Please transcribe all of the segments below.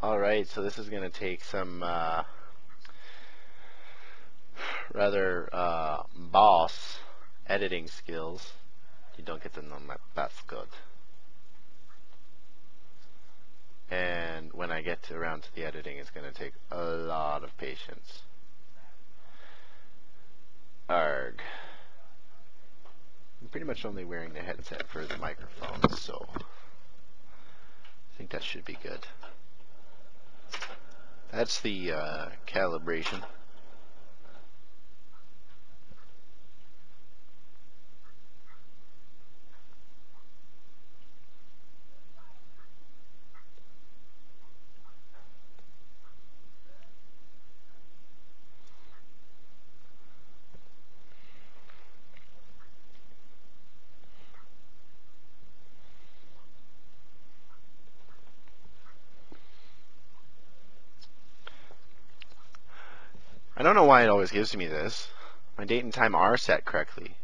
Alright, so this is going to take some rather boss editing skills. You don't get to know that that's good. And when I get around to the editing, it's going to take a lot of patience. Arg. I'm pretty much only wearing the headset for the microphone, so I think that should be good. That's the calibration. I don't know why it always gives me this. My date and time are set correctly.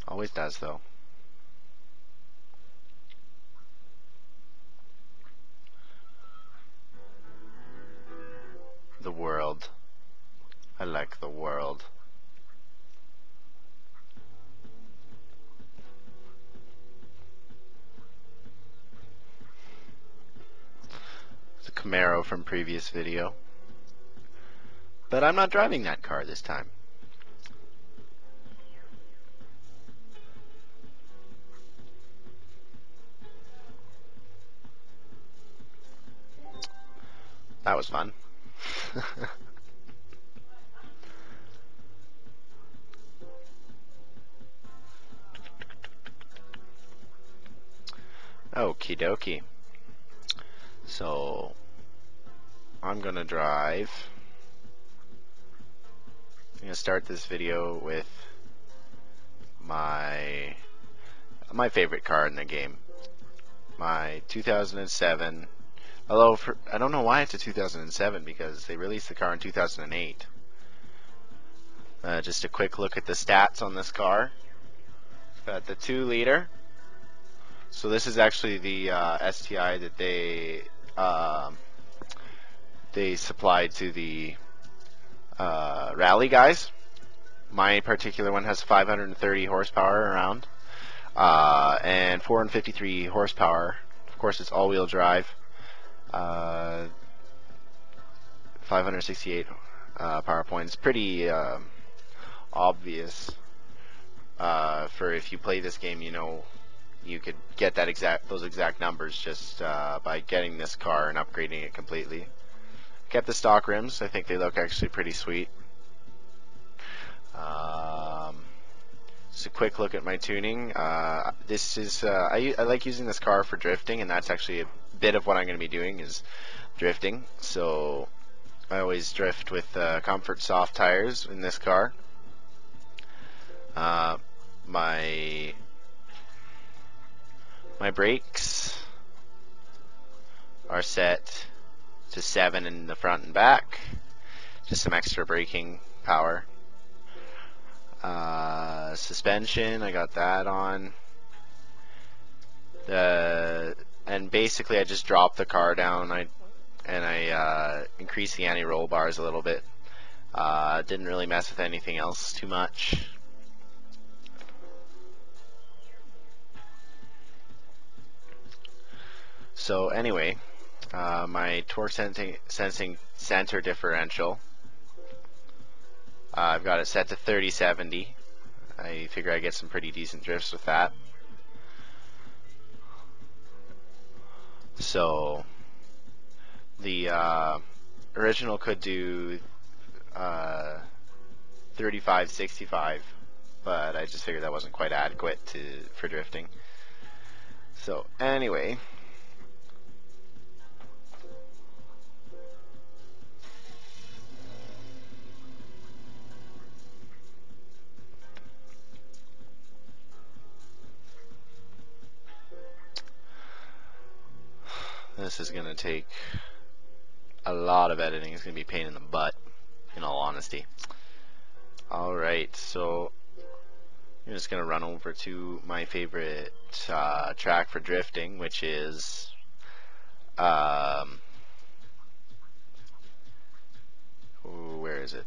Always does, though. The world. I like the world. It's a Camaro from previous video. But I'm not driving that car this time. That was fun. Okie dokie. So I'm gonna drive. I'm gonna start this video with my favorite car in the game. My 2007. Although I don't know why it's a 2007 because they released the car in 2008. Just a quick look at the stats on this car. Got the 2-liter. So this is actually the STI that they supplied to the rally guys. My particular one has 530 horsepower around and 453 horsepower. Of course, it's all-wheel drive. 568 power points. Pretty obvious for if you play this game, you know you could get those exact numbers just by getting this car and upgrading it completely. Kept the stock rims. I think they look actually pretty sweet. Just a quick look at my tuning. This is I like using this car for drifting, and that's actually a bit of what I'm going to be doing is drifting. So I always drift with Comfort soft tires in this car. My brakes are set to 7 in the front and back. Just some extra braking power. Suspension, I got that on. And basically I just dropped the car down and I increased the anti-roll bars a little bit. Didn't really mess with anything else too much. So anyway, my torque sensing center differential, I've got it set to 3070. I figure I get some pretty decent drifts with that. So the original could do 35-65, but I just figured that wasn't quite adequate for drifting. So anyway, this is going to take a lot of editing. It's going to be a pain in the butt, in all honesty. Alright, so I'm just going to run over to my favorite track for drifting, which is Where is it?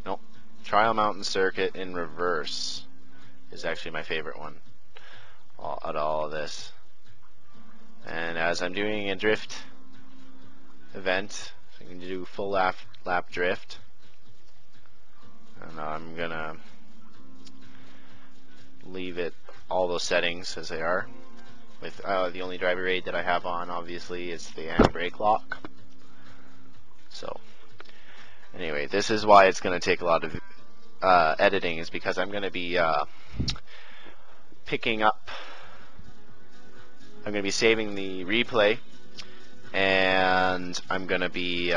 Nope. Trial Mountain Circuit in reverse is actually my favorite one out of all of this. And as I'm doing a drift event, I can do full lap drift. And I'm gonna leave it all those settings as they are. With the only driver aid that I have on, obviously, is the anti-brake lock. So, anyway, this is why it's going to take a lot of editing, is because I'm going to be I'm going to be saving the replay, and I'm going to be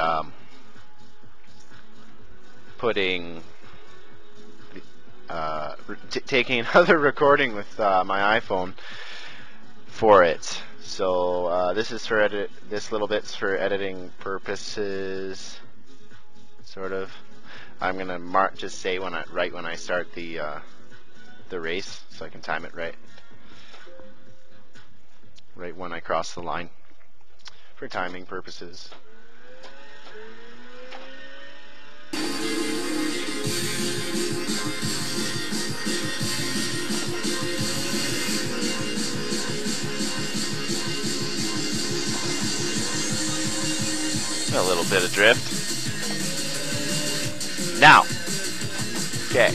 taking another recording with my iPhone for it. So this is for this little bit's for editing purposes, sort of. I'm gonna just say right when I start the race, so I can time it right when I cross the line, for timing purposes. A little bit of drift. Now, okay.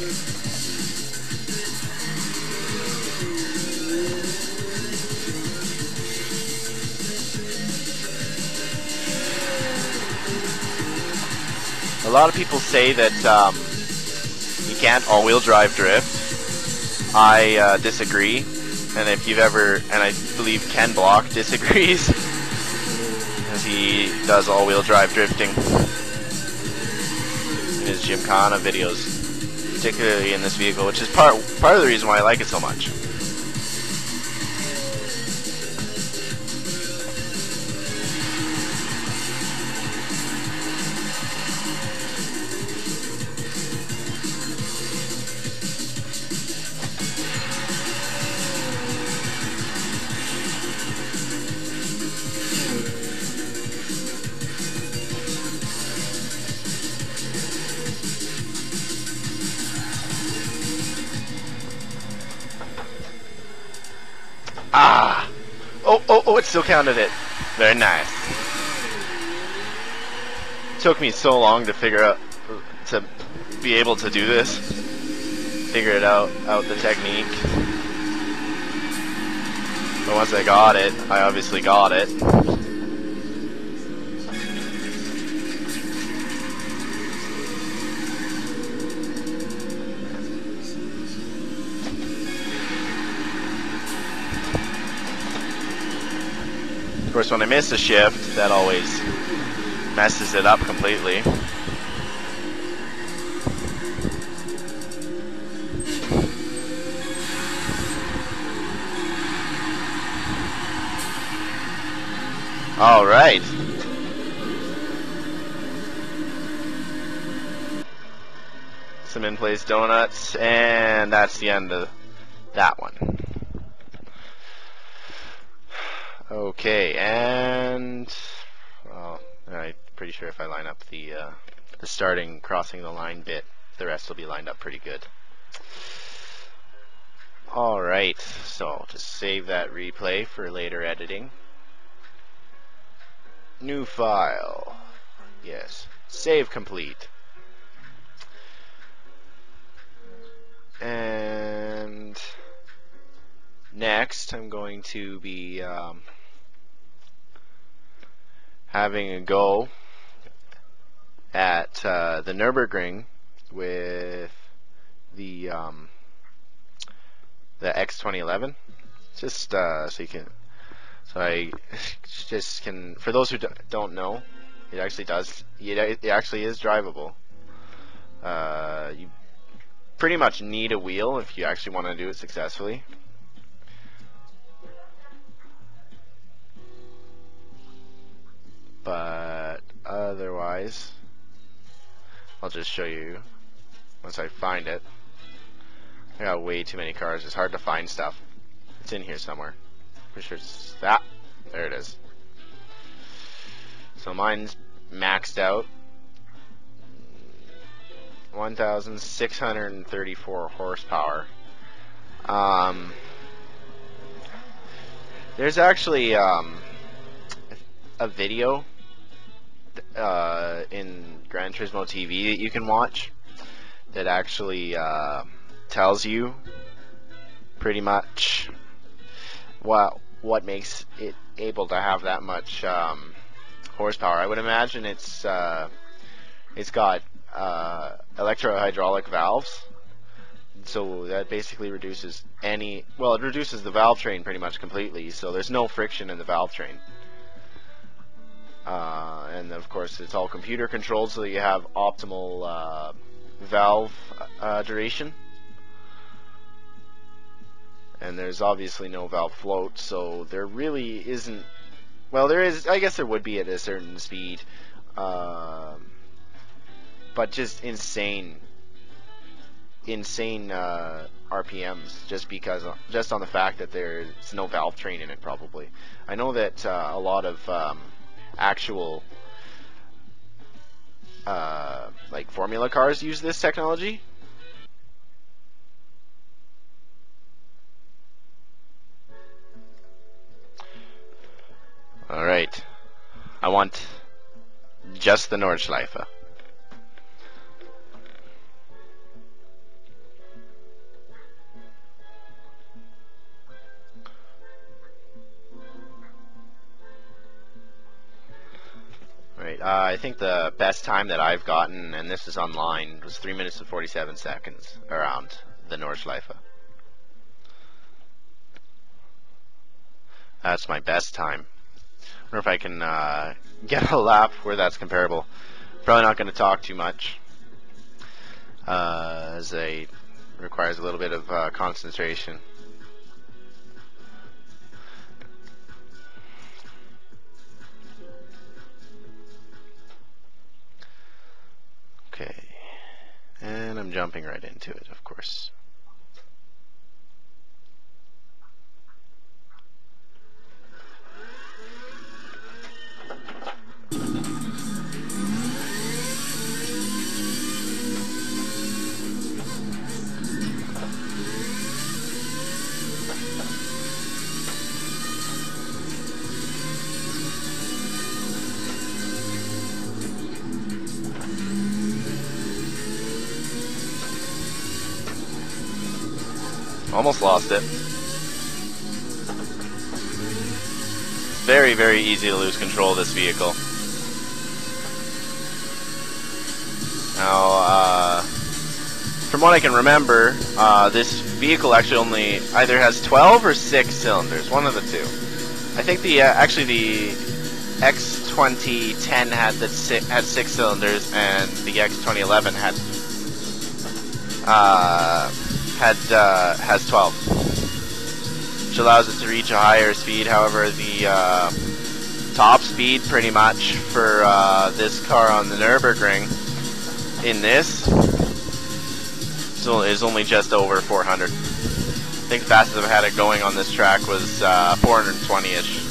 A lot of people say that you can't all-wheel drive drift. I disagree, and if you've ever, and I believe Ken Block disagrees, as he does all-wheel drive drifting in his Gymkhana videos, particularly in this vehicle, which is part of the reason why I like it so much. Ah! Oh, it still counted it. Very nice. It took me so long to figure out, to be able to do this. Figure it out the technique. But once I got it, I obviously got it. Of course, when I miss a shift, that always messes it up completely. All right. Some in-place donuts, and that's the end of that one. Okay, and well, I'm pretty sure if I line up the starting crossing the line bit, the rest will be lined up pretty good. All right, so just save that replay for later editing. New file. Yes, save complete. And next, I'm going to be having a go at the Nurburgring with the X2011. Just so you can, so I just can. For those who don't know, it actually does. It actually is drivable. You pretty much need a wheel if you actually want to do it successfully. But otherwise, I'll just show you once I find it. I got way too many cars. It's hard to find stuff. It's in here somewhere. Pretty sure it's that. There it is. So mine's maxed out. 1,634 horsepower. There's actually a video in Gran Turismo TV that you can watch that actually tells you pretty much what makes it able to have that much horsepower. I would imagine it's got electro-hydraulic valves, so that basically reduces it reduces the valve train pretty much completely, so there's no friction in the valve train. And of course it's all computer controlled, so that you have optimal valve duration. And there's obviously no valve float, so there really isn't, well, there is, I guess there would be at a certain speed, but just insane RPMs, just on the fact that there's no valve train in it. Probably, I know that a lot of actual like formula cars use this technology. All right, I want just the Nordschleife. Right, I think the best time that I've gotten, and this is online, was 3 minutes and 47 seconds around the Nordschleife. That's my best time. I wonder if I can get a lap where that's comparable. Probably not going to talk too much, as it requires a little bit of concentration. Okay, and I'm jumping right into it, of course. Almost lost it. Very, very easy to lose control of this vehicle. Now, from what I can remember, this vehicle actually only either has 12 or 6 cylinders, one of the two. I think actually the X2010 had 6 cylinders, and the X2011 has 12, which allows it to reach a higher speed. However, the top speed pretty much for this car on the Nurburgring in this is only just over 400. I think the fastest I've had it going on this track was 420-ish.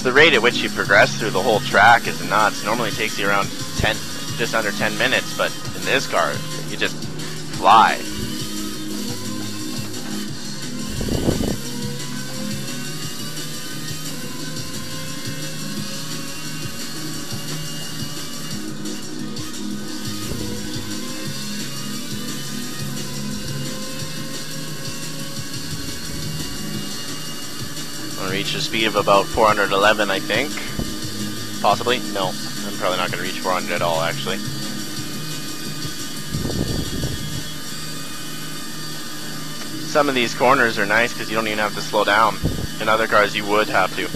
The rate at which you progress through the whole track is nuts. Normally it takes you around just under 10 minutes, but in this car, you just fly. Reach a speed of about 411, I think. Possibly. No, I'm probably not going to reach 400 at all, actually. Some of these corners are nice because you don't even have to slow down. In other cars, you would have to.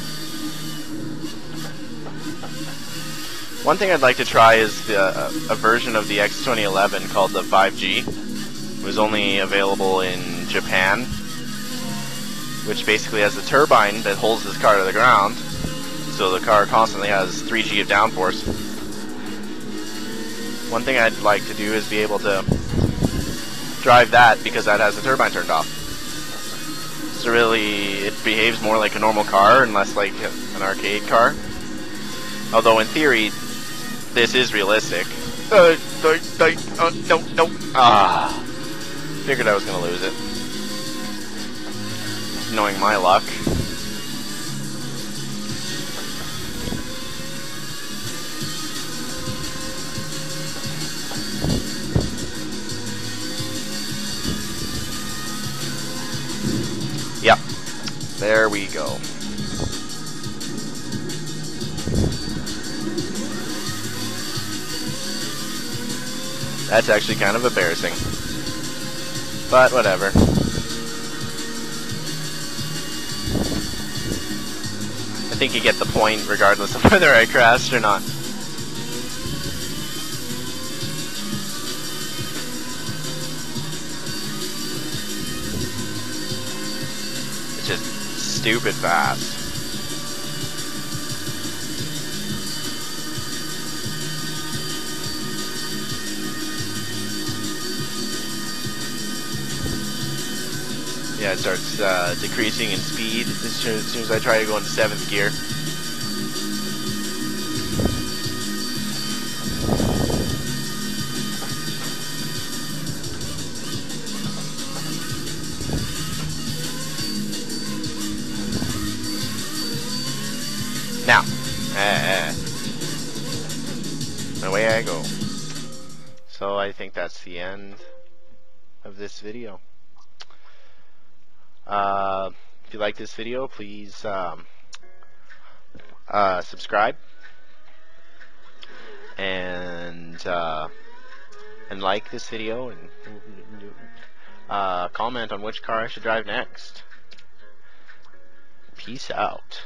One thing I'd like to try is a version of the X2011 called the 5G. It was only available in Japan, which basically has a turbine that holds this car to the ground, so the car constantly has 3G of downforce. One thing I'd like to do is be able to drive that because that has the turbine turned off. So really, it behaves more like a normal car and less like an arcade car. Although in theory, this is realistic. No. Figured I was gonna lose it. Knowing my luck. Yep. There we go. That's actually kind of embarrassing. But whatever. I think you get the point regardless of whether I crashed or not. It's just stupid fast. Yeah, it starts decreasing in speed as soon as I try to go into 7th gear. Now, away I go. So I think that's the end of this video. If you like this video, please subscribe and like this video and comment on which car I should drive next. Peace out.